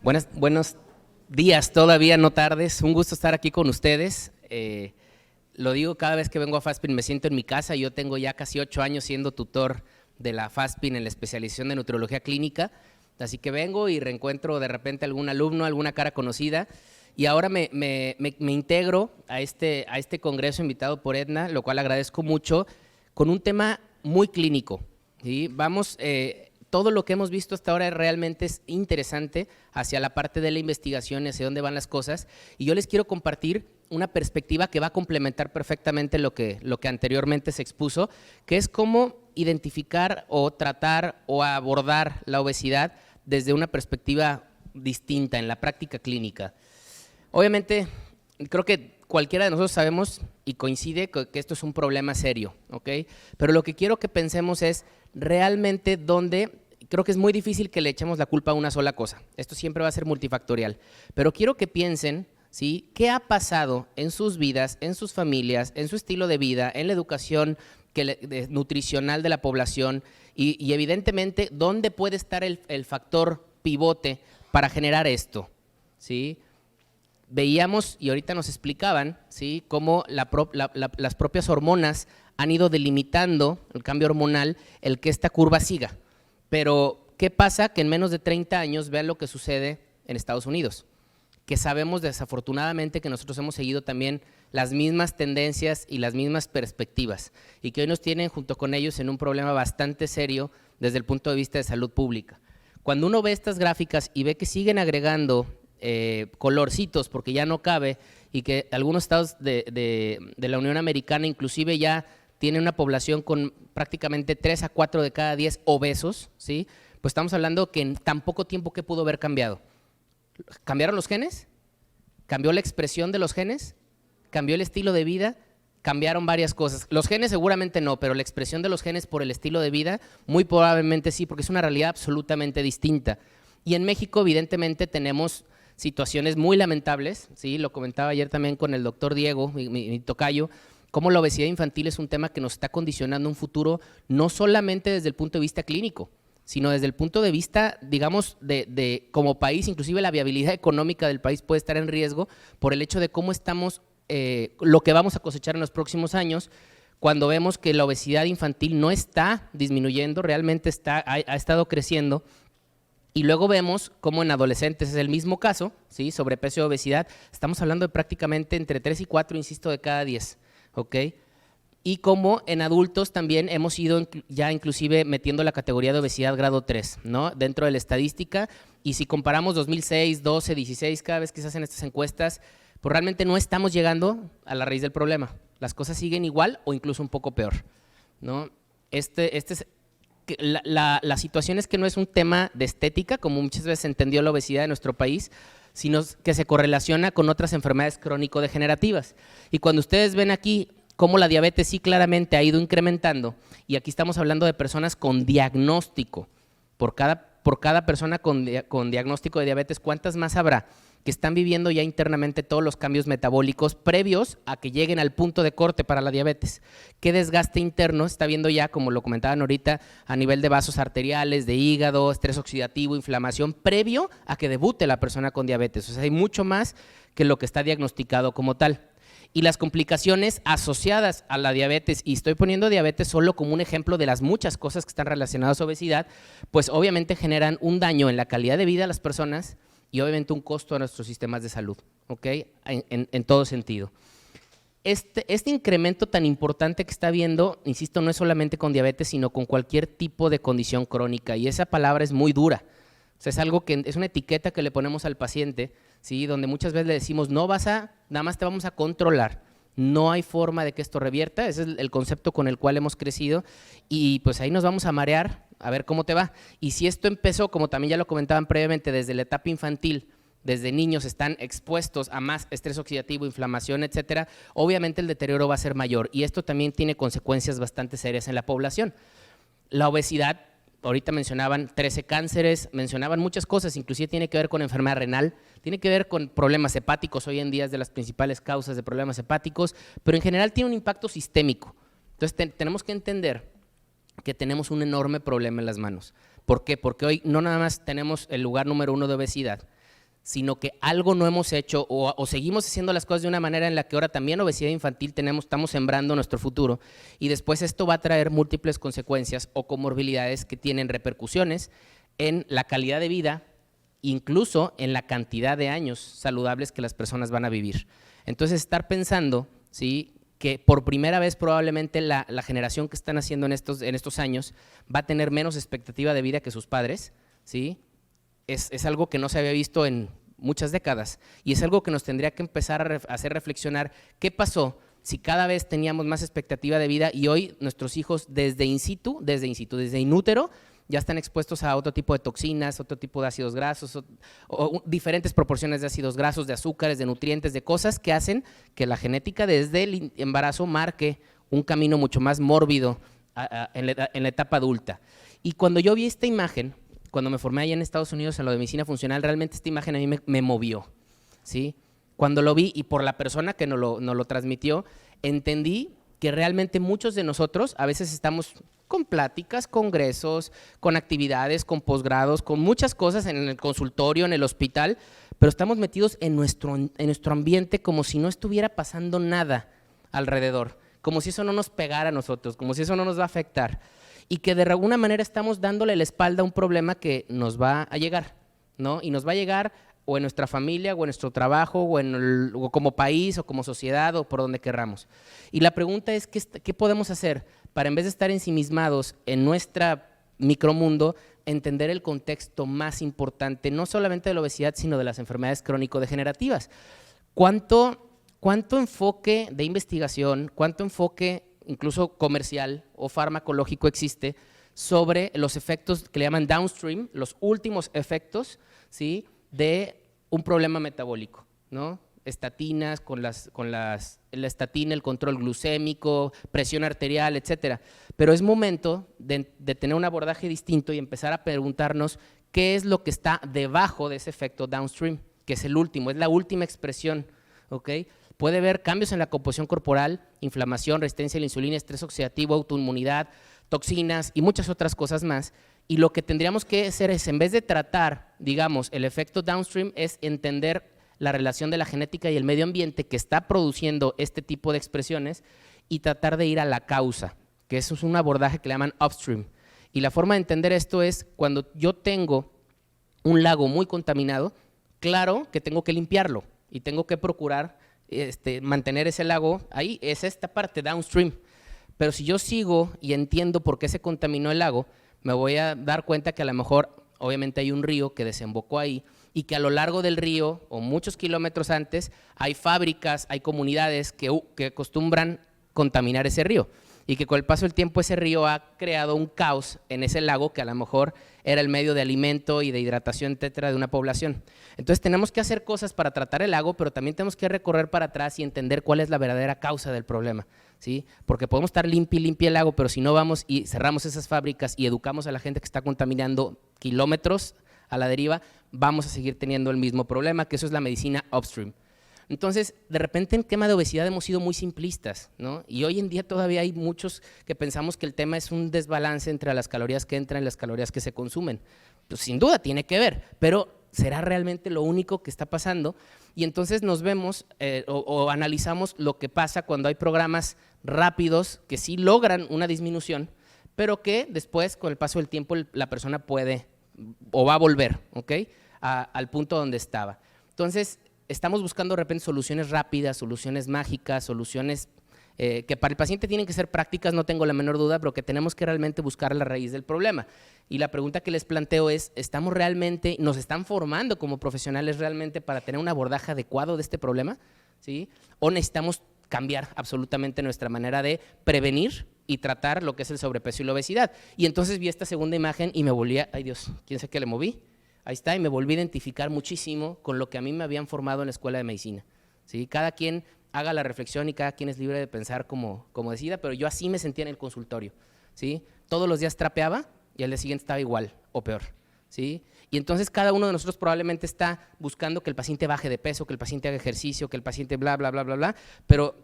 Buenos días todavía, no tardes. Un gusto estar aquí con ustedes. Lo digo cada vez que vengo a FASPIN, me siento en mi casa. Yo tengo ya casi 8 años siendo tutor de la FASPIN en la especialización de nutriología clínica. Así que vengo y reencuentro de repente algún alumno, alguna cara conocida. Y ahora me integro a este congreso invitado por Edna, lo cual agradezco mucho, con un tema muy clínico. ¿Sí? Todo lo que hemos visto hasta ahora realmente es interesante hacia la parte de la investigación, hacia dónde van las cosas. Y yo les quiero compartir una perspectiva que va a complementar perfectamente lo que anteriormente se expuso, que es cómo identificar o tratar o abordar la obesidad desde una perspectiva distinta en la práctica clínica. Obviamente, creo que cualquiera de nosotros sabemos y coincide que esto es un problema serio, ¿ok? Pero lo que quiero que pensemos es realmente dónde. Creo que es muy difícil que le echemos la culpa a una sola cosa. Esto siempre va a ser multifactorial. Pero quiero que piensen, ¿sí?, qué ha pasado en sus vidas, en sus familias, en su estilo de vida, en la educación nutricional de la población y evidentemente dónde puede estar el factor pivote para generar esto, ¿sí? Veíamos y ahorita nos explicaban, ¿sí?, cómo las propias hormonas han ido delimitando el cambio hormonal, el que esta curva siga. Pero, ¿qué pasa? Que en menos de 30 años vean lo que sucede en Estados Unidos, que sabemos desafortunadamente que nosotros hemos seguido también las mismas tendencias y las mismas perspectivas y que hoy nos tienen junto con ellos en un problema bastante serio desde el punto de vista de salud pública. Cuando uno ve estas gráficas y ve que siguen agregando colorcitos porque ya no cabe y que algunos estados de la Unión Americana inclusive ya tiene una población con prácticamente 3 a 4 de cada 10 obesos, ¿sí? Pues estamos hablando que en tan poco tiempo, ¿qué pudo haber cambiado? ¿Cambiaron los genes? ¿Cambió la expresión de los genes? ¿Cambió el estilo de vida? Cambiaron varias cosas. Los genes seguramente no, pero la expresión de los genes por el estilo de vida muy probablemente sí, porque es una realidad absolutamente distinta. Y en México evidentemente tenemos situaciones muy lamentables, ¿sí? Lo comentaba ayer también con el doctor Diego, mi tocayo, cómo la obesidad infantil es un tema que nos está condicionando un futuro no solamente desde el punto de vista clínico, sino desde el punto de vista, digamos, de como país, inclusive la viabilidad económica del país puede estar en riesgo por el hecho de cómo estamos, lo que vamos a cosechar en los próximos años, cuando vemos que la obesidad infantil no está disminuyendo, realmente ha estado creciendo. Y luego vemos cómo en adolescentes es el mismo caso, ¿sí? Sobrepeso y obesidad, estamos hablando de prácticamente entre 3 y 4, insisto, de cada 10. ¿Ok? Y como en adultos también hemos ido ya inclusive metiendo la categoría de obesidad grado 3, ¿no? Dentro de la estadística, y si comparamos 2006, 12, 16, cada vez que se hacen estas encuestas, pues realmente no estamos llegando a la raíz del problema. Las cosas siguen igual o incluso un poco peor, ¿no? La situación es que no es un tema de estética, como muchas veces se entendió la obesidad de nuestro país, sino que se correlaciona con otras enfermedades crónico-degenerativas. Y cuando ustedes ven aquí cómo la diabetes sí claramente ha ido incrementando, y aquí estamos hablando de personas con diagnóstico, por cada persona con diagnóstico de diabetes, ¿cuántas más habrá que están viviendo ya internamente todos los cambios metabólicos previos a que lleguen al punto de corte para la diabetes? ¿Qué desgaste interno está viendo ya, como lo comentaban ahorita, a nivel de vasos arteriales, de hígado, estrés oxidativo, inflamación, previo a que debute la persona con diabetes? O sea, hay mucho más que lo que está diagnosticado como tal. Y las complicaciones asociadas a la diabetes, y estoy poniendo diabetes solo como un ejemplo de las muchas cosas que están relacionadas a obesidad, pues obviamente generan un daño en la calidad de vida de las personas y obviamente un costo a nuestros sistemas de salud, ¿ok? En todo sentido. Este incremento tan importante que está habiendo, insisto, no es solamente con diabetes, sino con cualquier tipo de condición crónica, y esa palabra es muy dura. O sea, es algo que es una etiqueta que le ponemos al paciente, ¿sí? Donde muchas veces le decimos, nada más te vamos a controlar, no hay forma de que esto revierta. Ese es el concepto con el cual hemos crecido, y pues ahí nos vamos a marear a ver cómo te va. Y si esto empezó, como también ya lo comentaban previamente, desde la etapa infantil, desde niños están expuestos a más estrés oxidativo, inflamación, etcétera, obviamente el deterioro va a ser mayor, y esto también tiene consecuencias bastante serias en la población. La obesidad, ahorita mencionaban 13 cánceres, mencionaban muchas cosas, inclusive tiene que ver con enfermedad renal, tiene que ver con problemas hepáticos, hoy en día es de las principales causas de problemas hepáticos, pero en general tiene un impacto sistémico. Entonces tenemos que entender que tenemos un enorme problema en las manos. ¿Por qué? Porque hoy no nada más tenemos el lugar número 1 de obesidad, sino que algo no hemos hecho o seguimos haciendo las cosas de una manera en la que ahora también obesidad infantil estamos sembrando nuestro futuro, y después esto va a traer múltiples consecuencias o comorbilidades que tienen repercusiones en la calidad de vida, incluso en la cantidad de años saludables que las personas van a vivir. Entonces, estar pensando, ¿sí?, que por primera vez probablemente la generación que están haciendo en estos años va a tener menos expectativa de vida que sus padres, ¿sí?, es algo que no se había visto en muchas décadas, y es algo que nos tendría que empezar a hacer reflexionar qué pasó si cada vez teníamos más expectativa de vida y hoy nuestros hijos desde in útero, ya están expuestos a otro tipo de toxinas, otro tipo de ácidos grasos, o diferentes proporciones de ácidos grasos, de azúcares, de nutrientes, de cosas que hacen que la genética desde el embarazo marque un camino mucho más mórbido en la etapa adulta. Y cuando yo vi esta imagen, cuando me formé allá en Estados Unidos en lo de medicina funcional, realmente esta imagen a mí me movió, ¿sí? Cuando lo vi y por la persona que nos lo transmitió, entendí que realmente muchos de nosotros a veces estamos con pláticas, congresos, con actividades, con posgrados, con muchas cosas en el consultorio, en el hospital, pero estamos metidos en nuestro ambiente como si no estuviera pasando nada alrededor, como si eso no nos pegara a nosotros, como si eso no nos va a afectar, y que de alguna manera estamos dándole la espalda a un problema que nos va a llegar, ¿no? Y nos va a llegar o en nuestra familia, o en nuestro trabajo, o como país, o como sociedad, o por donde querramos. Y la pregunta es, ¿qué podemos hacer para, en vez de estar ensimismados en nuestro micromundo, entender el contexto más importante, no solamente de la obesidad, sino de las enfermedades crónico-degenerativas? ¿Cuánto enfoque de investigación, cuánto enfoque incluso comercial o farmacológico existe sobre los efectos que le llaman downstream, los últimos efectos, ¿sí?, de un problema metabólico, ¿no? Estatinas, la estatina, el control glucémico, presión arterial, etcétera. Pero es momento de tener un abordaje distinto y empezar a preguntarnos qué es lo que está debajo de ese efecto downstream, que es el último, es la última expresión, ¿ok? Puede haber cambios en la composición corporal, inflamación, resistencia a la insulina, estrés oxidativo, autoinmunidad, toxinas y muchas otras cosas más. Y lo que tendríamos que hacer es, en vez de tratar, digamos, el efecto downstream, es entender la relación de la genética y el medio ambiente que está produciendo este tipo de expresiones y tratar de ir a la causa, que eso es un abordaje que le llaman upstream. Y la forma de entender esto es cuando yo tengo un lago muy contaminado, claro que tengo que limpiarlo y tengo que procurar mantener ese lago ahí, es esta parte downstream. Pero si yo sigo y entiendo por qué se contaminó el lago, me voy a dar cuenta que a lo mejor, obviamente hay un río que desembocó ahí y que a lo largo del río o muchos kilómetros antes hay fábricas, hay comunidades que acostumbran contaminar ese río y que con el paso del tiempo ese río ha creado un caos en ese lago que a lo mejor era el medio de alimento y de hidratación, etcétera, de una población. Entonces tenemos que hacer cosas para tratar el lago, pero también tenemos que recorrer para atrás y entender cuál es la verdadera causa del problema, ¿sí? Porque podemos estar limpia el lago, pero si no vamos y cerramos esas fábricas y educamos a la gente que está contaminando kilómetros a la deriva, vamos a seguir teniendo el mismo problema, que eso es la medicina upstream. Entonces, de repente en tema de obesidad hemos sido muy simplistas, ¿no? Y hoy en día todavía hay muchos que pensamos que el tema es un desbalance entre las calorías que entran y las calorías que se consumen. Pues sin duda tiene que ver, pero ¿será realmente lo único que está pasando? Y entonces nos vemos o analizamos lo que pasa cuando hay programas rápidos que sí logran una disminución, pero que después, con el paso del tiempo, la persona puede o va a volver, ¿ok?, al punto donde estaba. Entonces, estamos buscando de repente soluciones rápidas, soluciones mágicas, soluciones que para el paciente tienen que ser prácticas, no tengo la menor duda, pero que tenemos que realmente buscar la raíz del problema. Y la pregunta que les planteo es, ¿nos están formando como profesionales realmente para tener un abordaje adecuado de este problema? ¿Sí? ¿O necesitamos cambiar absolutamente nuestra manera de prevenir y tratar lo que es el sobrepeso y la obesidad? Y entonces vi esta segunda imagen y me volví ay Dios, ¿quién sabe qué le moví? Ahí está, y me volví a identificar muchísimo con lo que a mí me habían formado en la escuela de medicina, ¿sí? Cada quien haga la reflexión y cada quien es libre de pensar como decida, pero yo así me sentía en el consultorio, ¿sí? Todos los días trapeaba y al día siguiente estaba igual o peor, ¿sí? Y entonces cada uno de nosotros probablemente está buscando que el paciente baje de peso, que el paciente haga ejercicio, que el paciente bla, bla, bla, bla, bla, pero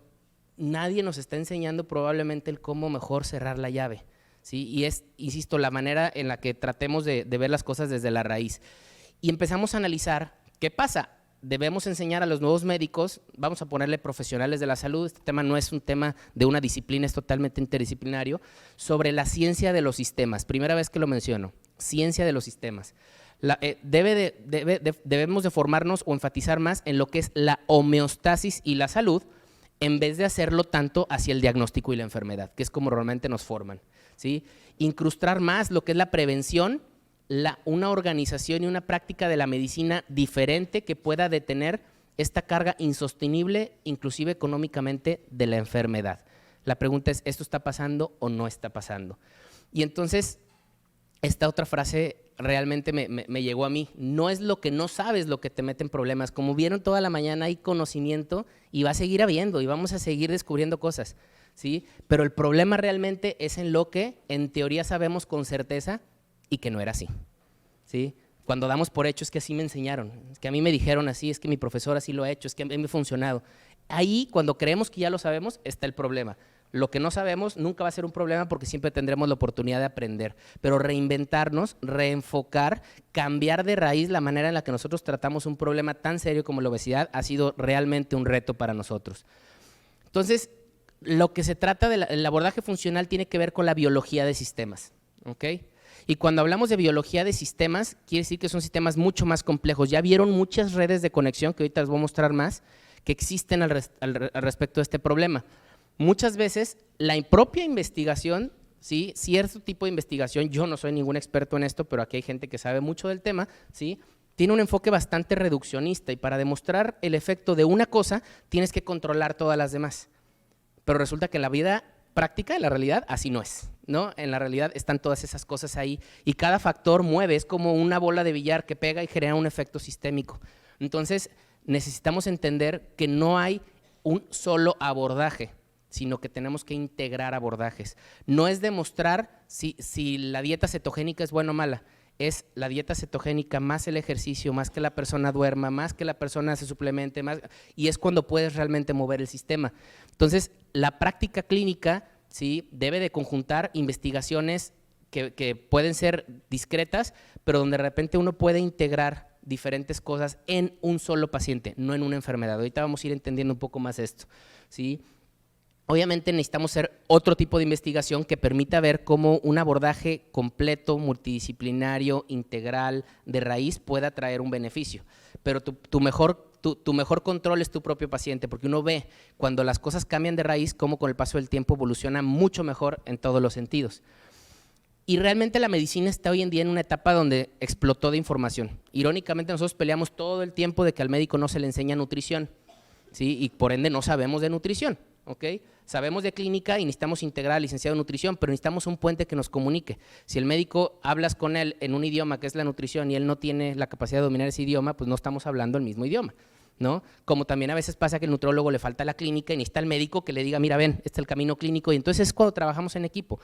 nadie nos está enseñando probablemente el cómo mejor cerrar la llave, ¿sí? Y es, insisto, la manera en la que tratemos de ver las cosas desde la raíz. Y empezamos a analizar ¿Qué pasa? Debemos enseñar a los nuevos médicos, vamos a ponerle profesionales de la salud, este tema no es un tema de una disciplina, es totalmente interdisciplinario, sobre la ciencia de los sistemas. Primera vez que lo menciono, ciencia de los sistemas. Debemos de formarnos o enfatizar más en lo que es la homeostasis y la salud, en vez de hacerlo tanto hacia el diagnóstico y la enfermedad, que es como realmente nos forman, ¿sí? Incrustar más lo que es la prevención, una organización y una práctica de la medicina diferente que pueda detener esta carga insostenible, inclusive económicamente, de la enfermedad. La pregunta es, ¿esto está pasando o no está pasando? Y entonces, esta otra frase realmente me llegó a mí. No es lo que no sabes lo que te mete en problemas. Como vieron toda la mañana, hay conocimiento y va a seguir habiendo y vamos a seguir descubriendo cosas, ¿sí? Pero el problema realmente es en lo que en teoría sabemos con certeza y que no era así, ¿sí? Cuando damos por hecho es que así me enseñaron, es que a mí me dijeron así, es que mi profesor así lo ha hecho, es que a mí me ha funcionado. Ahí, cuando creemos que ya lo sabemos, está el problema. Lo que no sabemos nunca va a ser un problema porque siempre tendremos la oportunidad de aprender, pero reinventarnos, reenfocar, cambiar de raíz la manera en la que nosotros tratamos un problema tan serio como la obesidad ha sido realmente un reto para nosotros. Entonces, lo que se trata del abordaje funcional tiene que ver con la biología de sistemas, ¿ok? Y cuando hablamos de biología de sistemas, quiere decir que son sistemas mucho más complejos. Ya vieron muchas redes de conexión, que ahorita les voy a mostrar más, que existen al respecto de este problema. Muchas veces la propia investigación, ¿sí? Cierto tipo de investigación, yo no soy ningún experto en esto, pero aquí hay gente que sabe mucho del tema, ¿sí? Tiene un enfoque bastante reduccionista y para demostrar el efecto de una cosa tienes que controlar todas las demás. Pero resulta que en la vida práctica, en la realidad, así no es, ¿no? En la realidad están todas esas cosas ahí y cada factor mueve, es como una bola de billar que pega y genera un efecto sistémico. Entonces, necesitamos entender que no hay un solo abordaje, sino que tenemos que integrar abordajes. No es demostrar si la dieta cetogénica es buena o mala, es la dieta cetogénica más el ejercicio, más que la persona duerma, más que la persona se suplemente, más, y es cuando puedes realmente mover el sistema. Entonces, la práctica clínica, ¿sí? Debe de conjuntar investigaciones que pueden ser discretas, pero donde de repente uno puede integrar diferentes cosas en un solo paciente, no en una enfermedad. Ahorita vamos a ir entendiendo un poco más esto, ¿sí? Obviamente necesitamos hacer otro tipo de investigación que permita ver cómo un abordaje completo, multidisciplinario, integral, de raíz pueda traer un beneficio. Pero tu mejor control es tu propio paciente, porque uno ve cuando las cosas cambian de raíz, cómo con el paso del tiempo evoluciona mucho mejor en todos los sentidos. Y realmente la medicina está hoy en día en una etapa donde explotó de información. Irónicamente nosotros peleamos todo el tiempo de que al médico no se le enseña nutrición, ¿sí? Y por ende no sabemos de nutrición, ¿ok? Sabemos de clínica y necesitamos integrar al licenciado en nutrición, pero necesitamos un puente que nos comunique. Si el médico hablas con él en un idioma que es la nutrición y él no tiene la capacidad de dominar ese idioma, pues no estamos hablando el mismo idioma, ¿no? Como también a veces pasa que el nutriólogo le falta la clínica y necesita el médico que le diga, mira, ven, este es el camino clínico, y entonces es cuando trabajamos en equipo.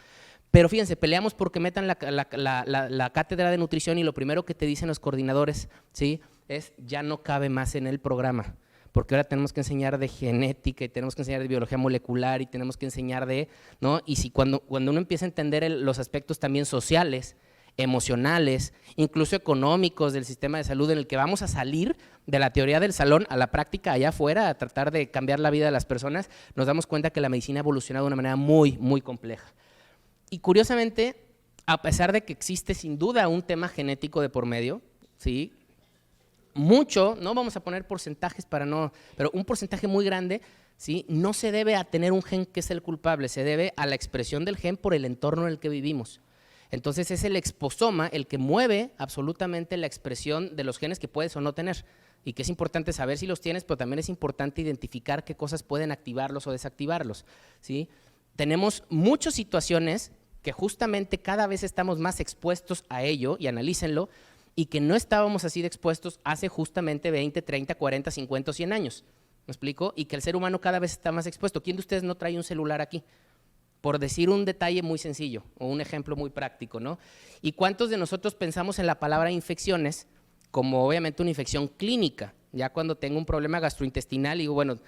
Pero fíjense, peleamos porque metan la cátedra de nutrición y lo primero que te dicen los coordinadores, ¿sí? Es ya no cabe más en el programa, porque ahora tenemos que enseñar de genética y tenemos que enseñar de biología molecular y tenemos que enseñar de, ¿no? Y si cuando uno empieza a entender los aspectos también sociales, emocionales, incluso económicos del sistema de salud, en el que vamos a salir de la teoría del salón a la práctica allá afuera, a tratar de cambiar la vida de las personas, nos damos cuenta que la medicina ha evolucionado de una manera muy, muy compleja. Y curiosamente, a pesar de que existe sin duda un tema genético de por medio, ¿sí? Mucho, no vamos a poner porcentajes para no, pero un porcentaje muy grande, ¿sí? No se debe a tener un gen que es el culpable, se debe a la expresión del gen por el entorno en el que vivimos. Entonces es el exposoma el que mueve absolutamente la expresión de los genes que puedes o no tener, y que es importante saber si los tienes, pero también es importante identificar qué cosas pueden activarlos o desactivarlos, ¿sí? Tenemos muchas situaciones que justamente cada vez estamos más expuestos a ello, y analícenlo, y que no estábamos así de expuestos hace justamente 20, 30, 40, 50 o 100 años. ¿Me explico? Y que el ser humano cada vez está más expuesto. ¿Quién de ustedes no trae un celular aquí? Por decir un detalle muy sencillo o un ejemplo muy práctico, ¿no? ¿Y cuántos de nosotros pensamos en la palabra infecciones como obviamente una infección clínica? Ya cuando tengo un problema gastrointestinal digo, bueno,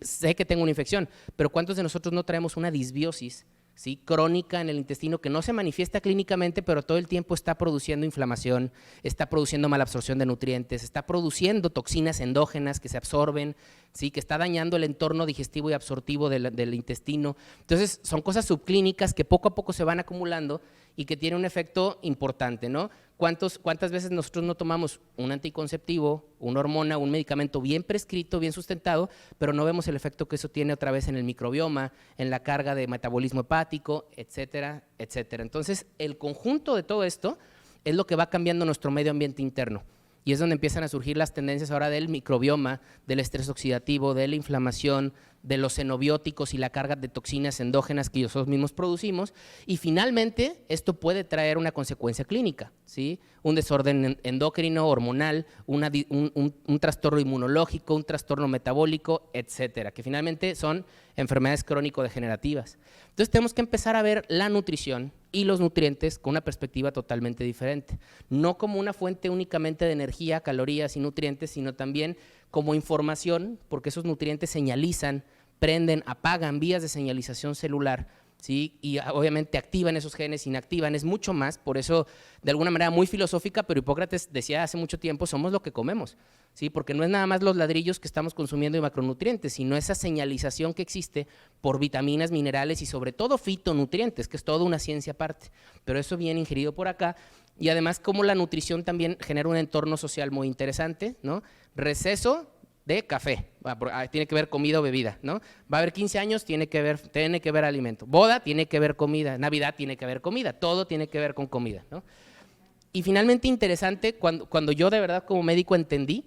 sé que tengo una infección, pero ¿cuántos de nosotros no traemos una disbiosis ¿sí? Crónica en el intestino que no se manifiesta clínicamente, pero todo el tiempo está produciendo inflamación, está produciendo mala absorción de nutrientes, está produciendo toxinas endógenas que se absorben, ¿sí? Que está dañando el entorno digestivo y absortivo del intestino. Entonces, son cosas subclínicas que poco a poco se van acumulando y que tienen un efecto importante, ¿no? ¿Cuántas veces nosotros no tomamos un anticonceptivo, una hormona, un medicamento bien prescrito, bien sustentado, pero no vemos el efecto que eso tiene otra vez en el microbioma, en la carga de metabolismo hepático, etcétera, etcétera? Entonces, el conjunto de todo esto es lo que va cambiando nuestro medio ambiente interno. Y es donde empiezan a surgir las tendencias ahora del microbioma, del estrés oxidativo, de la inflamación, de los xenobióticos y la carga de toxinas endógenas que nosotros mismos producimos. Y finalmente, esto puede traer una consecuencia clínica, ¿sí? Un desorden endocrino, hormonal, un trastorno inmunológico, un trastorno metabólico, etcétera, que finalmente son enfermedades crónico-degenerativas. Entonces, tenemos que empezar a ver la nutrición y los nutrientes con una perspectiva totalmente diferente. No como una fuente únicamente de energía, calorías y nutrientes, sino también como información, porque esos nutrientes señalizan, prenden, apagan vías de señalización celular, ¿sí? Y obviamente activan esos genes, inactivan, es mucho más. Por eso, de alguna manera muy filosófica, pero Hipócrates decía hace mucho tiempo, somos lo que comemos, ¿sí? Porque no es nada más los ladrillos que estamos consumiendo de macronutrientes, sino esa señalización que existe por vitaminas, minerales y sobre todo fitonutrientes, que es toda una ciencia aparte. Pero eso viene ingerido por acá. Y además, como la nutrición también genera un entorno social muy interesante, ¿no? Receso de café, tiene que ver comida o bebida, ¿no? Va a haber 15 años, tiene que ver alimento. Boda, tiene que ver comida. Navidad, tiene que ver comida. Todo tiene que ver con comida, ¿no? Y finalmente interesante, cuando yo de verdad como médico entendí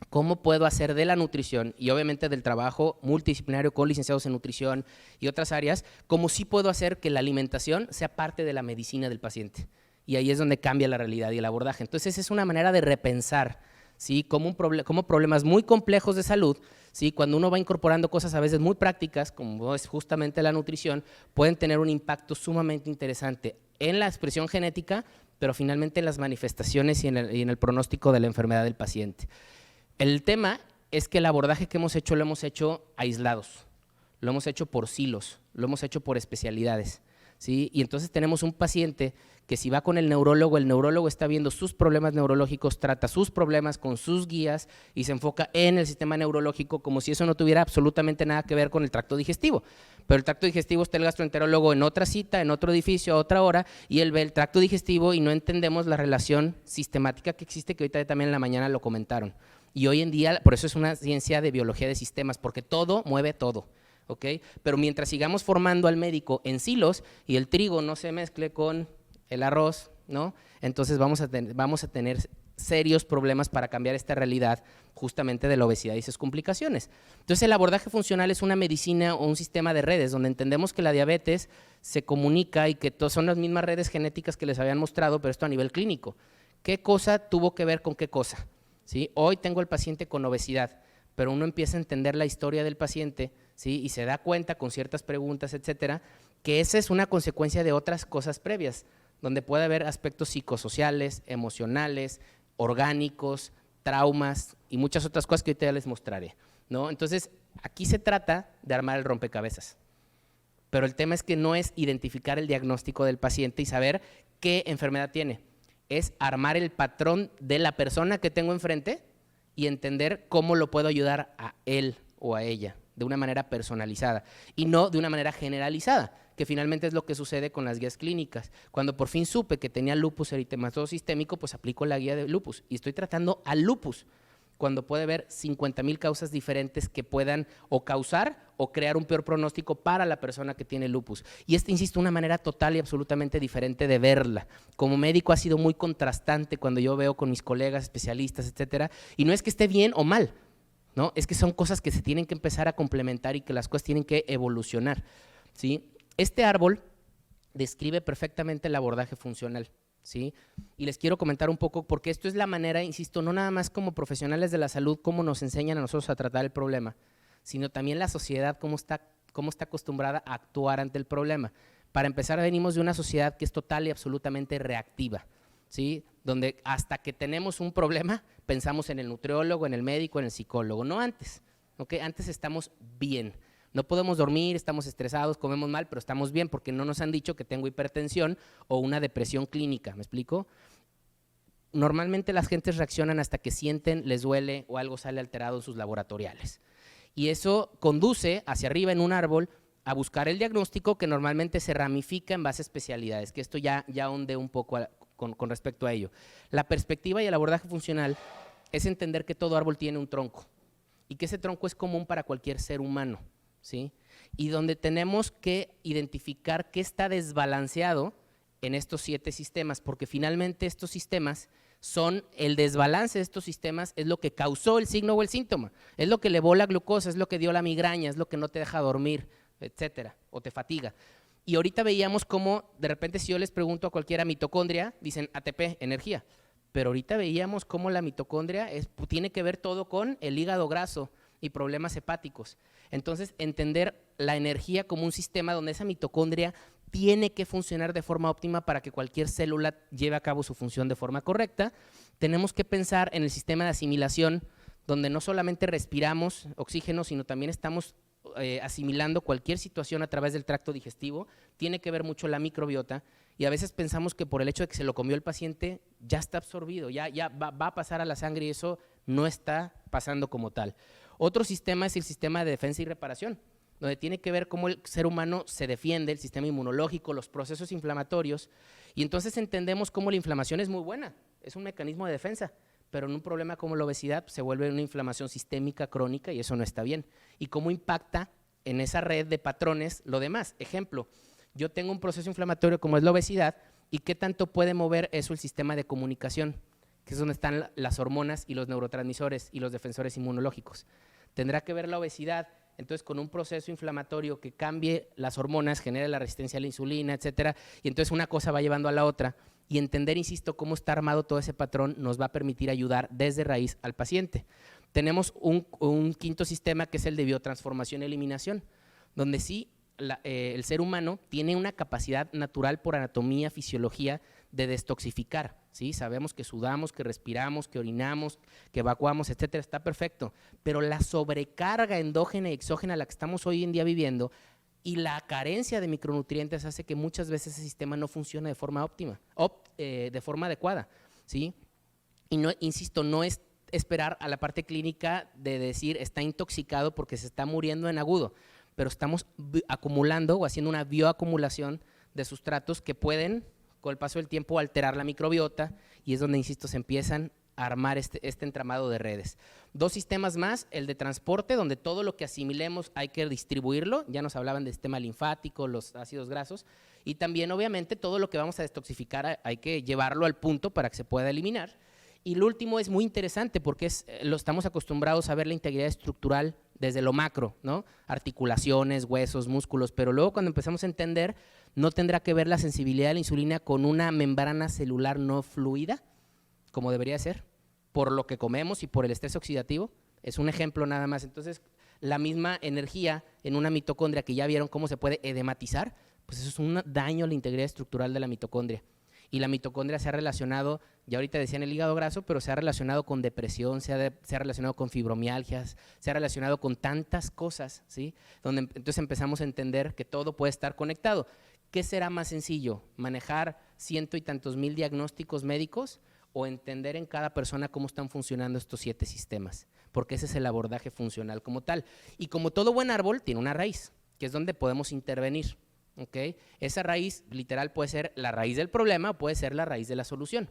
cómo puedo hacer de la nutrición y obviamente del trabajo multidisciplinario con licenciados en nutrición y otras áreas, cómo sí puedo hacer que la alimentación sea parte de la medicina del paciente. Y ahí es donde cambia la realidad y el abordaje. Entonces es una manera de repensar, ¿sí? Como problemas muy complejos de salud, ¿sí? Cuando uno va incorporando cosas a veces muy prácticas, como es justamente la nutrición, pueden tener un impacto sumamente interesante en la expresión genética, pero finalmente en las manifestaciones y en el pronóstico de la enfermedad del paciente. El tema es que el abordaje que hemos hecho lo hemos hecho aislados, lo hemos hecho por silos, lo hemos hecho por especialidades, ¿sí? Y entonces tenemos un paciente que si va con el neurólogo está viendo sus problemas neurológicos, trata sus problemas con sus guías y se enfoca en el sistema neurológico como si eso no tuviera absolutamente nada que ver con el tracto digestivo. Pero el tracto digestivo está el gastroenterólogo en otra cita, en otro edificio, a otra hora, y él ve el tracto digestivo y no entendemos la relación sistemática que existe, que ahorita también en la mañana lo comentaron. Y hoy en día, por eso es una ciencia de biología de sistemas, porque todo mueve todo. ¿Okay? Pero mientras sigamos formando al médico en silos y el trigo no se mezcle con el arroz, ¿no? Entonces vamos a tener serios problemas para cambiar esta realidad justamente de la obesidad y sus complicaciones. Entonces el abordaje funcional es una medicina o un sistema de redes donde entendemos que la diabetes se comunica y que son las mismas redes genéticas que les habían mostrado, pero esto a nivel clínico. ¿Qué cosa tuvo que ver con qué cosa? ¿Sí? Hoy tengo el paciente con obesidad, pero uno empieza a entender la historia del paciente, ¿sí? Y se da cuenta con ciertas preguntas, etcétera, que esa es una consecuencia de otras cosas previas, donde puede haber aspectos psicosociales, emocionales, orgánicos, traumas y muchas otras cosas que ahorita ya les mostraré, ¿no? Entonces, aquí se trata de armar el rompecabezas, pero el tema es que no es identificar el diagnóstico del paciente y saber qué enfermedad tiene, es armar el patrón de la persona que tengo enfrente y entender cómo lo puedo ayudar a él o a ella de una manera personalizada y no de una manera generalizada, que finalmente es lo que sucede con las guías clínicas. Cuando por fin supe que tenía lupus eritematoso sistémico, pues aplico la guía de lupus y estoy tratando al lupus, cuando puede haber 50,000 causas diferentes que puedan o causar o crear un peor pronóstico para la persona que tiene lupus. Y insisto, una manera total y absolutamente diferente de verla. Como médico ha sido muy contrastante cuando yo veo con mis colegas especialistas, etcétera, y no es que esté bien o mal, ¿no? Es que son cosas que se tienen que empezar a complementar y que las cosas tienen que evolucionar, ¿sí? Este árbol describe perfectamente el abordaje funcional, ¿sí? Y les quiero comentar un poco, porque esto es la manera, insisto, no nada más como profesionales de la salud, cómo nos enseñan a nosotros a tratar el problema, sino también la sociedad, cómo está acostumbrada a actuar ante el problema. Para empezar, venimos de una sociedad que es total y absolutamente reactiva, ¿sí? Donde hasta que tenemos un problema, pensamos en el nutriólogo, en el médico, en el psicólogo, no antes, ¿okay? Antes estamos bien. No podemos dormir, estamos estresados, comemos mal, pero estamos bien porque no nos han dicho que tengo hipertensión o una depresión clínica, ¿me explico? Normalmente las gentes reaccionan hasta que sienten, les duele o algo sale alterado en sus laboratoriales. Y eso conduce hacia arriba en un árbol a buscar el diagnóstico, que normalmente se ramifica en base a especialidades, que esto ya ahondé un poco con respecto a ello. La perspectiva y el abordaje funcional es entender que todo árbol tiene un tronco y que ese tronco es común para cualquier ser humano, ¿sí? Y donde tenemos que identificar qué está desbalanceado en estos 7 sistemas, porque finalmente estos sistemas son el desbalance de estos sistemas, es lo que causó el signo o el síntoma, es lo que elevó la glucosa, es lo que dio la migraña, es lo que no te deja dormir, etcétera, o te fatiga. Y ahorita veíamos cómo, de repente, si yo les pregunto a cualquiera mitocondria, dicen ATP, energía. Pero ahorita veíamos cómo la mitocondria tiene que ver todo con el hígado graso y problemas hepáticos. Entonces, entender la energía como un sistema donde esa mitocondria tiene que funcionar de forma óptima para que cualquier célula lleve a cabo su función de forma correcta. Tenemos que pensar en el sistema de asimilación, donde no solamente respiramos oxígeno, sino también estamos asimilando cualquier situación a través del tracto digestivo. Tiene que ver mucho la microbiota, y a veces pensamos que por el hecho de que se lo comió el paciente ya está absorbido, ya va a pasar a la sangre, y eso no está pasando como tal. Otro sistema es el sistema de defensa y reparación, donde tiene que ver cómo el ser humano se defiende, el sistema inmunológico, los procesos inflamatorios, y entonces entendemos cómo la inflamación es muy buena, es un mecanismo de defensa, pero en un problema como la obesidad se vuelve una inflamación sistémica crónica y eso no está bien. Y cómo impacta en esa red de patrones lo demás. Ejemplo, yo tengo un proceso inflamatorio como es la obesidad, y qué tanto puede mover eso el sistema de comunicación, que es donde están las hormonas y los neurotransmisores y los defensores inmunológicos. Tendrá que ver la obesidad entonces con un proceso inflamatorio que cambie las hormonas, genere la resistencia a la insulina, etcétera, y entonces una cosa va llevando a la otra, y entender, insisto, cómo está armado todo ese patrón nos va a permitir ayudar desde raíz al paciente. Tenemos un quinto sistema, que es el de biotransformación y eliminación, donde sí el ser humano tiene una capacidad natural por anatomía, fisiología, de destoxificar, ¿sí? Sabemos que sudamos, que respiramos, que orinamos, que evacuamos, etcétera, está perfecto, pero la sobrecarga endógena y exógena a la que estamos hoy en día viviendo y la carencia de micronutrientes hace que muchas veces ese sistema no funcione de forma óptima, de forma adecuada, ¿sí? Y no, insisto, no es esperar a la parte clínica de decir está intoxicado porque se está muriendo en agudo, pero estamos acumulando o haciendo una bioacumulación de sustratos que pueden, con el paso del tiempo, alterar la microbiota, y es donde, insisto, se empiezan a armar este entramado de redes. 2 sistemas más, el de transporte, donde todo lo que asimilemos hay que distribuirlo, ya nos hablaban del sistema linfático, los ácidos grasos, y también obviamente todo lo que vamos a detoxificar hay que llevarlo al punto para que se pueda eliminar. Y lo último es muy interesante porque lo estamos acostumbrados a ver la integridad estructural desde lo macro, ¿no? Articulaciones, huesos, músculos, pero luego cuando empezamos a entender, ¿no tendrá que ver la sensibilidad de la insulina con una membrana celular no fluida, como debería ser, por lo que comemos y por el estrés oxidativo? Es un ejemplo nada más. Entonces, la misma energía en una mitocondria, que ya vieron cómo se puede edematizar, pues eso es un daño a la integridad estructural de la mitocondria. Y la mitocondria se ha relacionado, ya ahorita decían el hígado graso, pero se ha relacionado con depresión, se ha relacionado con fibromialgias, se ha relacionado con tantas cosas, ¿sí? Donde entonces empezamos a entender que todo puede estar conectado. ¿Qué será más sencillo? ¿Manejar 100 y tantos mil diagnósticos médicos o entender en cada persona cómo están funcionando estos 7 sistemas? Porque ese es el abordaje funcional como tal. Y como todo buen árbol, tiene una raíz, que es donde podemos intervenir. ¿Okay? Esa raíz literal puede ser la raíz del problema o puede ser la raíz de la solución.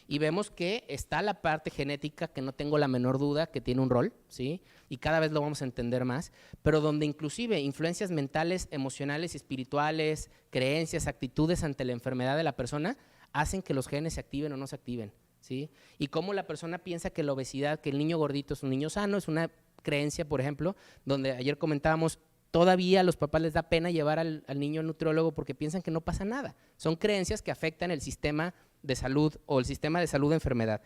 Y vemos que está la parte genética, que no tengo la menor duda que tiene un rol, ¿sí? Y cada vez lo vamos a entender más, pero donde inclusive influencias mentales, emocionales y espirituales, creencias, actitudes ante la enfermedad de la persona hacen que los genes se activen o no se activen, ¿sí? Y cómo la persona piensa que la obesidad, que el niño gordito es un niño sano, es una creencia, por ejemplo, donde ayer comentábamos, todavía a los papás les da pena llevar al niño al nutriólogo porque piensan que no pasa nada. Son creencias que afectan el sistema de salud o el sistema de salud de enfermedad.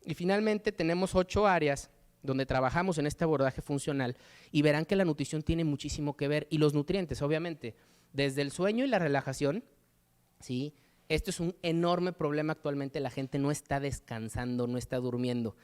Y finalmente tenemos 8 áreas donde trabajamos en este abordaje funcional y verán que la nutrición tiene muchísimo que ver, y los nutrientes, obviamente, desde el sueño y la relajación, ¿sí? Esto es un enorme problema actualmente, la gente no está descansando, no está durmiendo.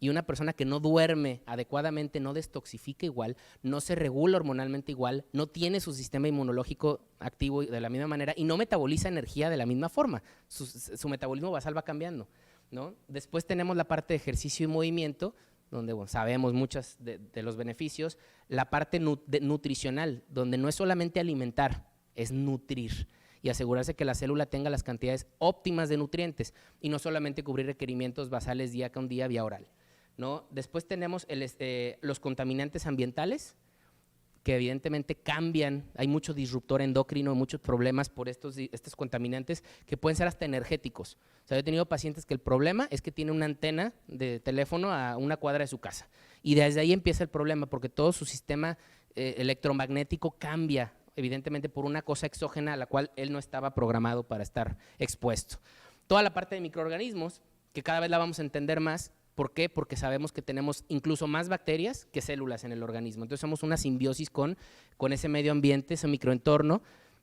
y una persona que no duerme adecuadamente, no detoxifica igual, no se regula hormonalmente igual, no tiene su sistema inmunológico activo de la misma manera y no metaboliza energía de la misma forma. Su metabolismo basal va cambiando, ¿no? Después tenemos la parte de ejercicio y movimiento, donde bueno, sabemos muchos de los beneficios. La parte nutricional, donde no es solamente alimentar, es nutrir y asegurarse que la célula tenga las cantidades óptimas de nutrientes y no solamente cubrir requerimientos basales día con día vía oral, ¿no? Después tenemos los contaminantes ambientales, que evidentemente cambian, hay mucho disruptor endocrino, muchos problemas por estos contaminantes que pueden ser hasta energéticos. O sea, yo he tenido pacientes que el problema es que tiene una antena de teléfono a una cuadra de su casa y desde ahí empieza el problema porque todo su sistema electromagnético cambia evidentemente por una cosa exógena a la cual él no estaba programado para estar expuesto. Toda la parte de microorganismos, que cada vez la vamos a entender más. ¿Por qué? Porque sabemos que tenemos incluso más bacterias que células en el organismo. Entonces somos una simbiosis con ese medio ambiente, ese microentorno.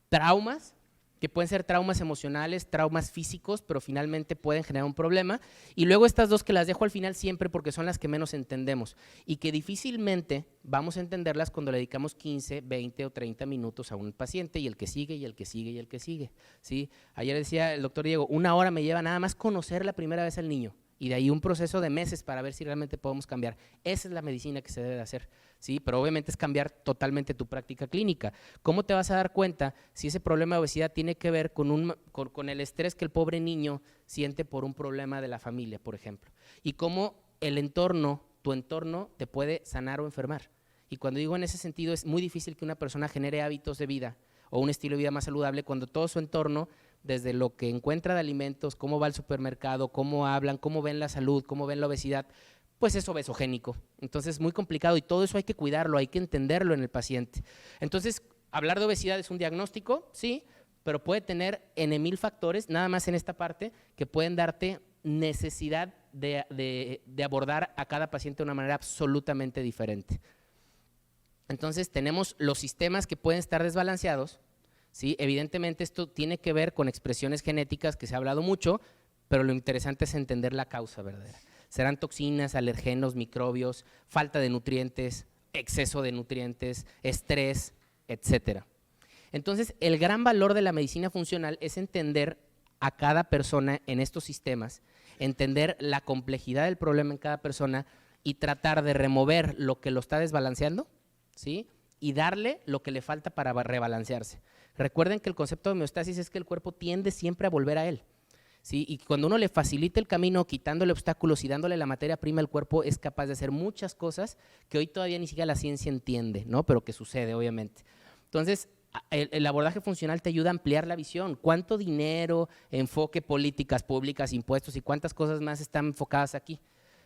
Traumas, que pueden ser traumas emocionales, traumas físicos, pero finalmente pueden generar un problema. Y luego estas dos que las dejo al final siempre porque son las que menos entendemos y que difícilmente vamos a entenderlas cuando le dedicamos 15, 20 o 30 minutos a un paciente y el que sigue y el que sigue y el que sigue, ¿sí? Ayer decía el doctor Diego, 1 hora me lleva nada más conocer la primera vez al niño. Y de ahí un proceso de meses para ver si realmente podemos cambiar. Esa es la medicina que se debe de hacer, ¿sí? Pero obviamente es cambiar totalmente tu práctica clínica. ¿Cómo te vas a dar cuenta si ese problema de obesidad tiene que ver con el estrés que el pobre niño siente por un problema de la familia, por ejemplo? Y cómo el entorno, tu entorno, te puede sanar o enfermar. Y cuando digo en ese sentido, es muy difícil que una persona genere hábitos de vida o un estilo de vida más saludable cuando todo su entorno, desde lo que encuentra de alimentos, cómo va al supermercado, cómo hablan, cómo ven la salud, cómo ven la obesidad, pues es obesogénico. Entonces es muy complicado y todo eso hay que cuidarlo, hay que entenderlo en el paciente. Entonces, hablar de obesidad es un diagnóstico, sí, pero puede tener N,000 factores, nada más en esta parte, que pueden darte necesidad de abordar a cada paciente de una manera absolutamente diferente. Entonces tenemos los sistemas que pueden estar desbalanceados, ¿sí? Evidentemente esto tiene que ver con expresiones genéticas que se ha hablado mucho, pero lo interesante es entender la causa verdadera. Serán toxinas, alergenos, microbios, falta de nutrientes, exceso de nutrientes, estrés, etcétera. Entonces, el gran valor de la medicina funcional es entender a cada persona en estos sistemas, entender la complejidad del problema en cada persona y tratar de remover lo que lo está desbalanceando, ¿sí? Y darle lo que le falta para rebalancearse. Recuerden que el concepto de homeostasis es que el cuerpo tiende siempre a volver a él, ¿sí? Y cuando uno le facilita el camino, quitándole obstáculos y dándole la materia prima, el cuerpo es capaz de hacer muchas cosas que hoy todavía ni siquiera la ciencia entiende, ¿no? Pero que sucede, obviamente. Entonces, el abordaje funcional te ayuda a ampliar la visión. ¿Cuánto dinero, enfoque, políticas públicas, impuestos y cuántas cosas más están enfocadas aquí?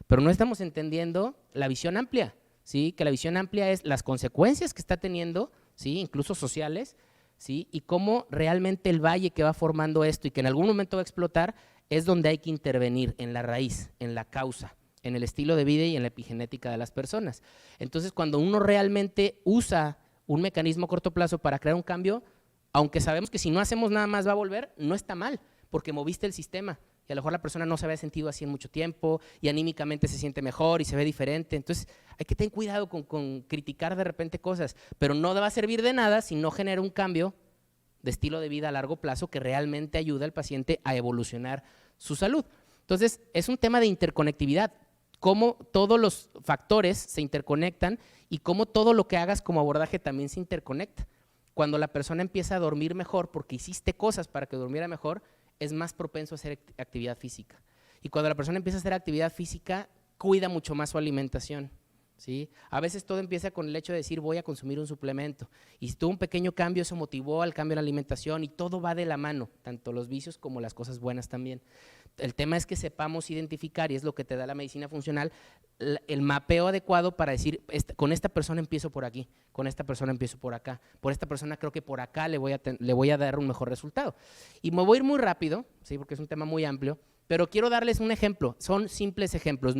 Pero no estamos entendiendo la visión amplia, ¿sí? Que la visión amplia es las consecuencias que está teniendo, ¿sí? Incluso sociales, ¿sí? Y cómo realmente el valle que va formando esto y que en algún momento va a explotar es donde hay que intervenir en la raíz, en la causa, en el estilo de vida y en la epigenética de las personas. Entonces, cuando uno realmente usa un mecanismo a corto plazo para crear un cambio, aunque sabemos que si no hacemos nada más va a volver, no está mal, porque moviste el sistema. Y a lo mejor la persona no se había sentido así en mucho tiempo y anímicamente se siente mejor y se ve diferente. Entonces hay que tener cuidado con criticar de repente cosas, pero no va a servir de nada si no genera un cambio de estilo de vida a largo plazo que realmente ayuda al paciente a evolucionar su salud. Entonces es un tema de interconectividad, cómo todos los factores se interconectan y cómo todo lo que hagas como abordaje también se interconecta. Cuando la persona empieza a dormir mejor porque hiciste cosas para que durmiera mejor, es más propenso a hacer actividad física. Y cuando la persona empieza a hacer actividad física, cuida mucho más su alimentación, ¿sí? A veces todo empieza con el hecho de decir voy a consumir un suplemento. Y si tuvo un pequeño cambio, eso motivó al cambio en la alimentación y todo va de la mano, tanto los vicios como las cosas buenas también. El tema es que sepamos identificar, y es lo que te da la medicina funcional, el mapeo adecuado para decir, con esta persona empiezo por aquí, con esta persona empiezo por acá, por esta persona creo que por acá le voy a dar un mejor resultado. Y me voy a ir muy rápido, ¿sí? Porque es un tema muy amplio, pero quiero darles un ejemplo, son simples ejemplos.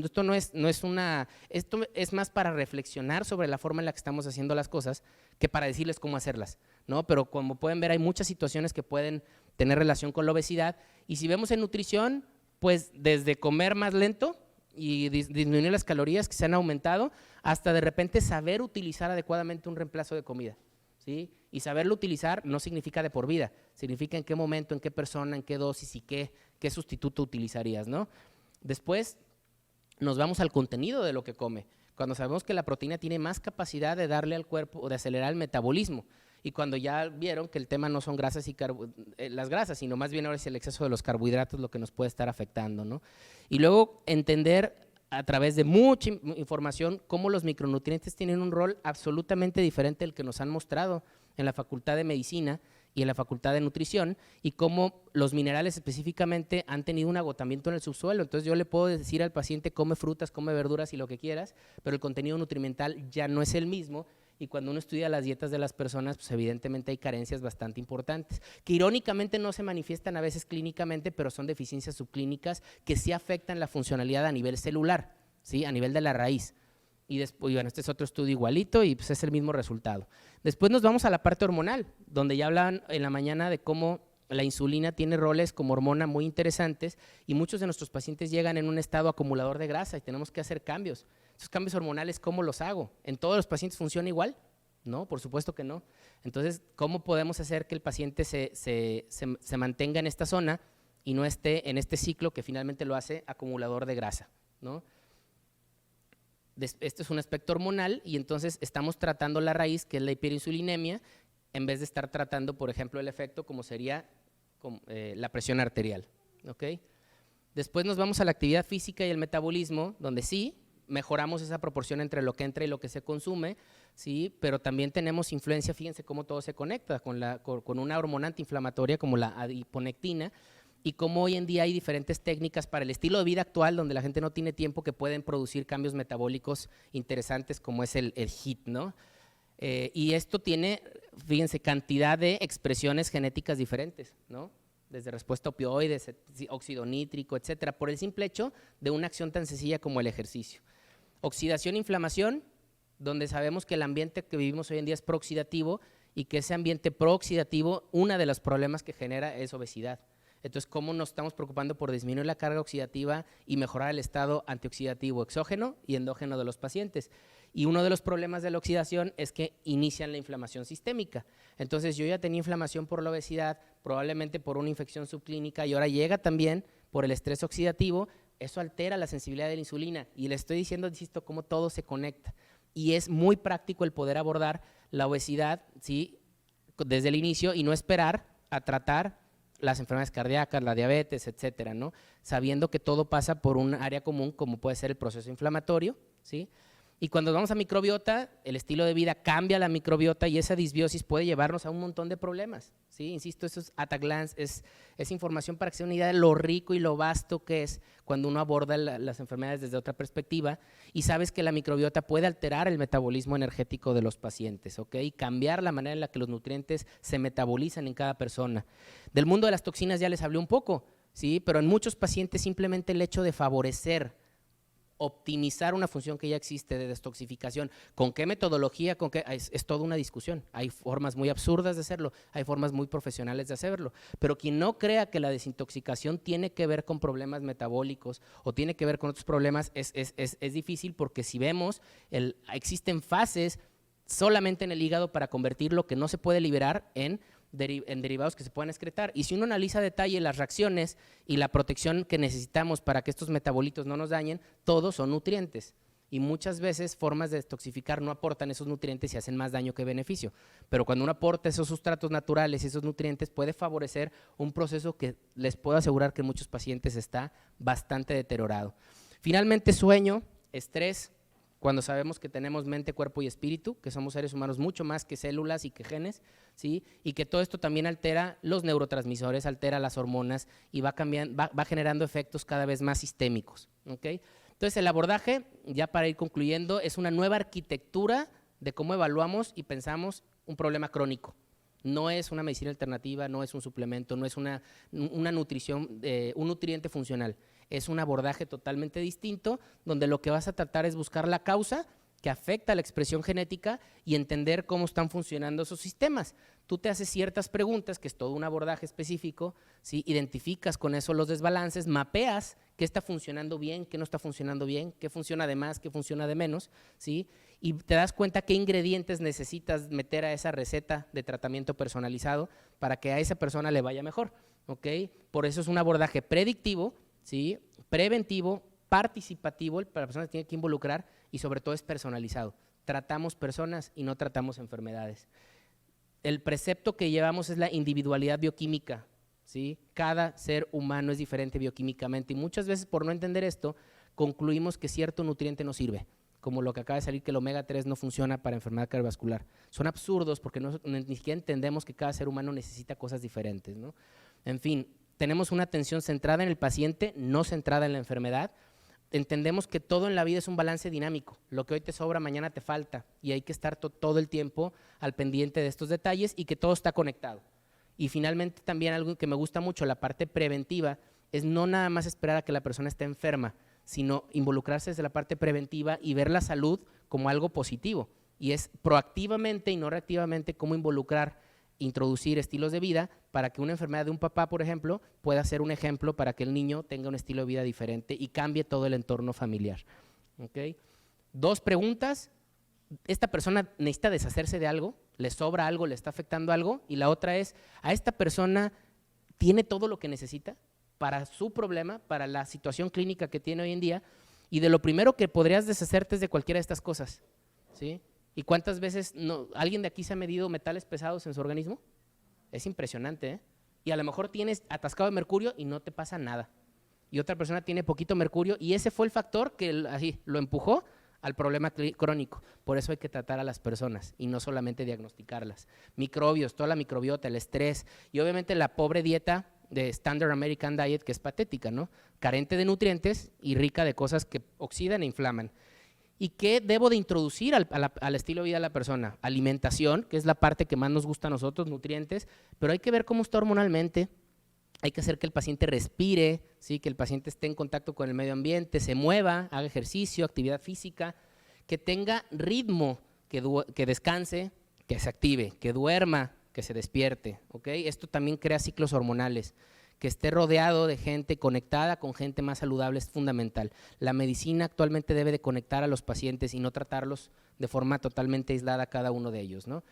Esto es más para reflexionar sobre la forma en la que estamos haciendo las cosas que para decirles cómo hacerlas, ¿no? Pero como pueden ver hay muchas situaciones que pueden tener relación con la obesidad y si vemos en nutrición, pues desde comer más lento, y disminuir las calorías que se han aumentado, hasta de repente saber utilizar adecuadamente un reemplazo de comida, ¿sí? Y saberlo utilizar no significa de por vida, significa en qué momento, en qué persona, en qué dosis y qué sustituto utilizarías, ¿no? Después nos vamos al contenido de lo que come. Cuando sabemos que la proteína tiene más capacidad de darle al cuerpo o de acelerar el metabolismo, y cuando ya vieron que el tema no son grasas y las grasas, sino más bien ahora es el exceso de los carbohidratos lo que nos puede estar afectando, ¿no? Y luego entender a través de mucha información cómo los micronutrientes tienen un rol absolutamente diferente del que nos han mostrado en la Facultad de Medicina y en la Facultad de Nutrición, y cómo los minerales específicamente han tenido un agotamiento en el subsuelo. Entonces yo le puedo decir al paciente come frutas, come verduras y lo que quieras, pero el contenido nutrimental ya no es el mismo, y cuando uno estudia las dietas de las personas, pues evidentemente hay carencias bastante importantes, que irónicamente no se manifiestan a veces clínicamente, pero son deficiencias subclínicas que sí afectan la funcionalidad a nivel celular, ¿sí? A nivel de la raíz. Y después, bueno, este es otro estudio igualito y pues es el mismo resultado. Después nos vamos a la parte hormonal, donde ya hablaban en la mañana de cómo la insulina tiene roles como hormona muy interesantes, y muchos de nuestros pacientes llegan en un estado acumulador de grasa y tenemos que hacer cambios. Esos cambios hormonales, ¿cómo los hago? ¿En todos los pacientes funciona igual? No, por supuesto que no. Entonces, ¿cómo podemos hacer que el paciente se mantenga en esta zona y no esté en este ciclo que finalmente lo hace acumulador de grasa, ¿no? Este es un aspecto hormonal, y entonces estamos tratando la raíz, que es la hiperinsulinemia, en vez de estar tratando, por ejemplo, el efecto como sería la presión arterial, ¿ok? Después nos vamos a la actividad física y el metabolismo, donde sí mejoramos esa proporción entre lo que entra y lo que se consume, ¿sí? Pero también tenemos influencia, fíjense cómo todo se conecta con una hormona antiinflamatoria como la adiponectina, y cómo hoy en día hay diferentes técnicas para el estilo de vida actual, donde la gente no tiene tiempo, que pueden producir cambios metabólicos interesantes, como es el HIIT, ¿no? Y esto tiene, fíjense, cantidad de expresiones genéticas diferentes, ¿no? Desde respuesta a opioides, óxido nítrico, etcétera, por el simple hecho de una acción tan sencilla como el ejercicio. Oxidación e inflamación, donde sabemos que el ambiente que vivimos hoy en día es prooxidativo, y que ese ambiente prooxidativo, uno de los problemas que genera es obesidad. Entonces, ¿cómo nos estamos preocupando por disminuir la carga oxidativa y mejorar el estado antioxidativo exógeno y endógeno de los pacientes? Y uno de los problemas de la oxidación es que inician la inflamación sistémica. Entonces, yo ya tenía inflamación por la obesidad, probablemente por una infección subclínica, y ahora llega también por el estrés oxidativo. Eso altera la sensibilidad de la insulina, y le estoy diciendo, insisto, cómo todo se conecta. Y es muy práctico el poder abordar la obesidad, ¿sí?, desde el inicio, y no esperar a tratar las enfermedades cardíacas, la diabetes, etcétera, ¿no? Sabiendo que todo pasa por un área común, como puede ser el proceso inflamatorio, ¿sí? Y cuando vamos a microbiota, el estilo de vida cambia la microbiota, y esa disbiosis puede llevarnos a un montón de problemas, ¿sí? Insisto, eso es at a glance, es información para que se dé una idea de lo rico y lo vasto que es cuando uno aborda las enfermedades desde otra perspectiva, y sabes que la microbiota puede alterar el metabolismo energético de los pacientes, ¿ok? Y cambiar la manera en la que los nutrientes se metabolizan en cada persona. Del mundo de las toxinas ya les hablé un poco, ¿sí? Pero en muchos pacientes simplemente el hecho de favorecer, optimizar una función que ya existe de detoxificación, ¿con qué metodología? Es toda una discusión. Hay formas muy absurdas de hacerlo, hay formas muy profesionales de hacerlo, pero quien no crea que la desintoxicación tiene que ver con problemas metabólicos o tiene que ver con otros problemas, es difícil, porque si vemos, existen fases solamente en el hígado para convertir lo que no se puede liberar en derivados que se puedan excretar. Y si uno analiza a detalle las reacciones y la protección que necesitamos para que estos metabolitos no nos dañen, todos son nutrientes. Y muchas veces formas de detoxificar no aportan esos nutrientes y hacen más daño que beneficio. Pero cuando uno aporta esos sustratos naturales y esos nutrientes, puede favorecer un proceso que les puedo asegurar que en muchos pacientes está bastante deteriorado. Finalmente, sueño, estrés. Cuando sabemos que tenemos mente, cuerpo y espíritu, que somos seres humanos mucho más que células y que genes, ¿sí? Y que todo esto también altera los neurotransmisores, altera las hormonas, y va generando efectos cada vez más sistémicos, ¿ok? Entonces, el abordaje, ya para ir concluyendo, es una nueva arquitectura de cómo evaluamos y pensamos un problema crónico. No es una medicina alternativa, no es un suplemento, no es una nutrición, un nutriente funcional. Es un abordaje totalmente distinto, donde lo que vas a tratar es buscar la causa que afecta la expresión genética y entender cómo están funcionando esos sistemas. Tú te haces ciertas preguntas, que es todo un abordaje específico, ¿sí? Identificas con eso los desbalances, mapeas qué está funcionando bien, qué no está funcionando bien, qué funciona de más, qué funciona de menos, ¿sí? Y te das cuenta qué ingredientes necesitas meter a esa receta de tratamiento personalizado para que a esa persona le vaya mejor, ¿ok? Por eso es un abordaje predictivo, ¿sí? Preventivo, participativo, la persona tiene que involucrar y sobre todo es personalizado. Tratamos personas y no tratamos enfermedades. El precepto que llevamos es la individualidad bioquímica, ¿sí? Cada ser humano es diferente bioquímicamente y muchas veces por no entender esto concluimos que cierto nutriente no sirve, como lo que acaba de salir, que el omega 3 no funciona para enfermedad cardiovascular. Son absurdos porque ni siquiera entendemos que cada ser humano necesita cosas diferentes, ¿no? En fin, tenemos una atención centrada en el paciente, no centrada en la enfermedad. Entendemos que todo en la vida es un balance dinámico, lo que hoy te sobra, mañana te falta y hay que estar todo el tiempo al pendiente de estos detalles y que todo está conectado. Y finalmente también algo que me gusta mucho, la parte preventiva, es no nada más esperar a que la persona esté enferma, sino involucrarse desde la parte preventiva y ver la salud como algo positivo. Y es proactivamente y no reactivamente cómo introducir estilos de vida para que una enfermedad de un papá, por ejemplo, pueda ser un ejemplo para que el niño tenga un estilo de vida diferente y cambie todo el entorno familiar. ¿Okay? 2 preguntas. ¿Esta persona necesita deshacerse de algo? ¿Le sobra algo? ¿Le está afectando algo? Y la otra es, ¿a esta persona tiene todo lo que necesita para su problema, para la situación clínica que tiene hoy en día? Y de lo primero que podrías deshacerte es de cualquiera de estas cosas, ¿sí? ¿Y cuántas veces alguien de aquí se ha medido metales pesados en su organismo? Es impresionante, ¿eh? Y a lo mejor tienes atascado de mercurio y no te pasa nada. Y otra persona tiene poquito mercurio y ese fue el factor que así lo empujó al problema crónico. Por eso hay que tratar a las personas y no solamente diagnosticarlas. Microbios, toda la microbiota, el estrés y obviamente la pobre dieta de Standard American Diet, que es patética, ¿no? Carente de nutrientes y rica de cosas que oxidan e inflaman. ¿Y qué debo de introducir al estilo de vida de la persona? Alimentación, que es la parte que más nos gusta a nosotros, nutrientes, pero hay que ver cómo está hormonalmente, hay que hacer que el paciente respire, ¿sí? Que el paciente esté en contacto con el medio ambiente, se mueva, haga ejercicio, actividad física, que tenga ritmo, que descanse, que se active, que duerma, que se despierte, ¿ok? Esto también crea ciclos hormonales. Que esté rodeado de gente conectada con gente más saludable es fundamental. La medicina actualmente debe de conectar a los pacientes y no tratarlos de forma totalmente aislada cada uno de ellos, ¿no?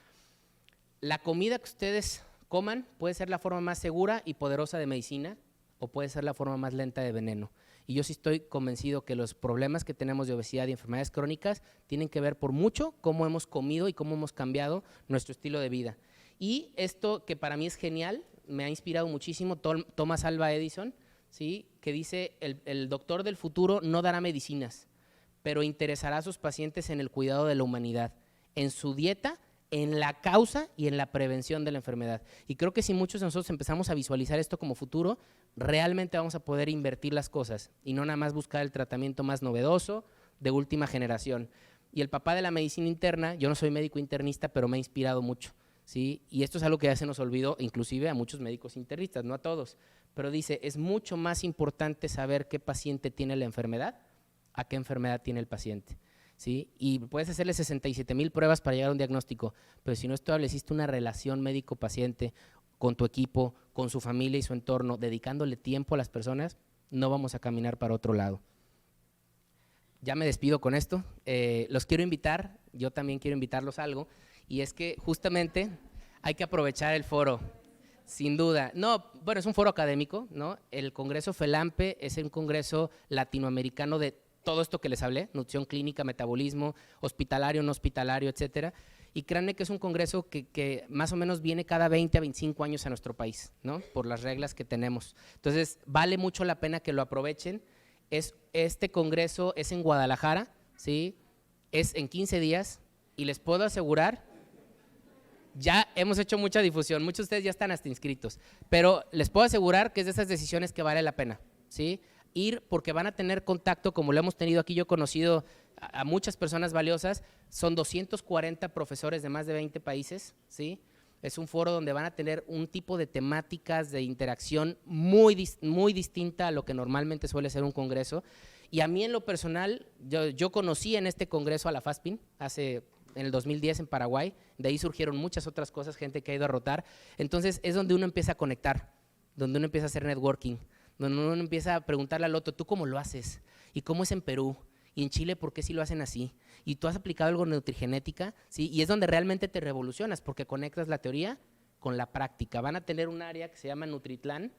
La comida que ustedes coman puede ser la forma más segura y poderosa de medicina o puede ser la forma más lenta de veneno. Y yo sí estoy convencido que los problemas que tenemos de obesidad y enfermedades crónicas tienen que ver por mucho cómo hemos comido y cómo hemos cambiado nuestro estilo de vida. Y esto que para mí es genial, me ha inspirado muchísimo, Thomas Alva Edison, ¿sí? Que dice, el doctor del futuro no dará medicinas, pero interesará a sus pacientes en el cuidado de la humanidad, en su dieta, en la causa y en la prevención de la enfermedad. Y creo que si muchos de nosotros empezamos a visualizar esto como futuro, realmente vamos a poder invertir las cosas y no nada más buscar el tratamiento más novedoso de última generación. Y el papá de la medicina interna, yo no soy médico internista, pero me ha inspirado mucho. ¿Sí? Y esto es algo que ya se nos olvidó, inclusive a muchos médicos internistas, no a todos, pero dice, es mucho más importante saber qué paciente tiene la enfermedad a qué enfermedad tiene el paciente, ¿sí? Y puedes hacerle 67,000 pruebas para llegar a un diagnóstico, pero si no estableciste una relación médico-paciente con tu equipo, con su familia y su entorno, dedicándole tiempo a las personas, no vamos a caminar para otro lado. Ya me despido con esto, los quiero invitar, yo también quiero invitarlos a algo. Y es que justamente hay que aprovechar el foro, sin duda. No, bueno, es un foro académico, ¿no? El Congreso FELAMPE es un congreso latinoamericano de todo esto que les hablé, nutrición clínica, metabolismo, hospitalario, no hospitalario, etcétera. Y créanme que es un congreso que más o menos viene cada 20 a 25 años a nuestro país, ¿no? Por las reglas que tenemos. Entonces, vale mucho la pena que lo aprovechen. Este congreso es en Guadalajara, ¿sí? Es en 15 días y les puedo asegurar, ya hemos hecho mucha difusión, muchos de ustedes ya están hasta inscritos, pero les puedo asegurar que es de esas decisiones que vale la pena, ¿sí? Ir porque van a tener contacto, como lo hemos tenido aquí, yo he conocido a muchas personas valiosas, son 240 profesores de más de 20 países, ¿sí? Es un foro donde van a tener un tipo de temáticas de interacción muy distinta a lo que normalmente suele ser un congreso Y a mí en lo personal, yo conocí en este congreso a la FASPIN en el 2010 en Paraguay, de ahí surgieron muchas otras cosas, gente que ha ido a rotar. Entonces es donde uno empieza a conectar, donde uno empieza a hacer networking, donde uno empieza a preguntarle al otro, ¿tú cómo lo haces? ¿Y cómo es en Perú? ¿Y en Chile por qué sí lo hacen así? ¿Y tú has aplicado algo de nutrigenética? ¿Sí? Y es donde realmente te revolucionas, porque conectas la teoría con la práctica. Van a tener un área que se llama Nutritlán,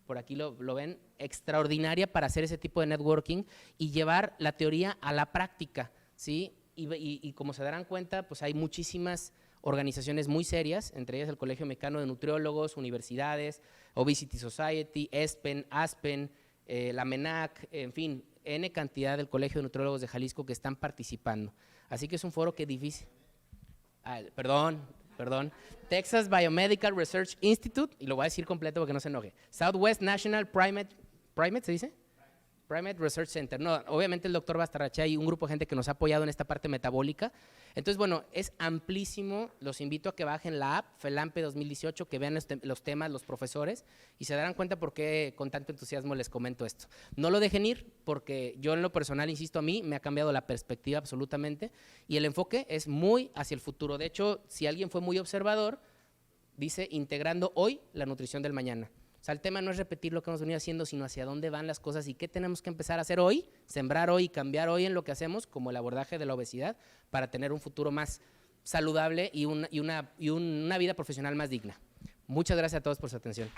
por aquí lo ven, extraordinaria para hacer ese tipo de networking y llevar la teoría a la práctica, ¿sí? Y como se darán cuenta, pues hay muchísimas organizaciones muy serias, entre ellas el Colegio Mexicano de Nutriólogos, universidades, Obesity Society, ESPEN, ASPEN, la MENAC, en fin, N cantidad del Colegio de Nutriólogos de Jalisco que están participando. Así que es un foro que difícil. Perdón. Texas Biomedical Research Institute, y lo voy a decir completo porque no se enoje. Southwest National Primate ¿se dice? Primate Research Center. No, obviamente el doctor Bastarrachea y un grupo de gente que nos ha apoyado en esta parte metabólica. Entonces, bueno, es amplísimo. Los invito a que bajen la app, FELAMPE 2018, que vean los temas, los profesores, y se darán cuenta por qué con tanto entusiasmo les comento esto. No lo dejen ir, porque yo en lo personal, insisto, a mí me ha cambiado la perspectiva absolutamente, y el enfoque es muy hacia el futuro. De hecho, si alguien fue muy observador, dice integrando hoy la nutrición del mañana. O sea, el tema no es repetir lo que hemos venido haciendo, sino hacia dónde van las cosas y qué tenemos que empezar a hacer hoy, sembrar hoy y cambiar hoy en lo que hacemos, como el abordaje de la obesidad, para tener un futuro más saludable y una vida profesional más digna. Muchas gracias a todos por su atención.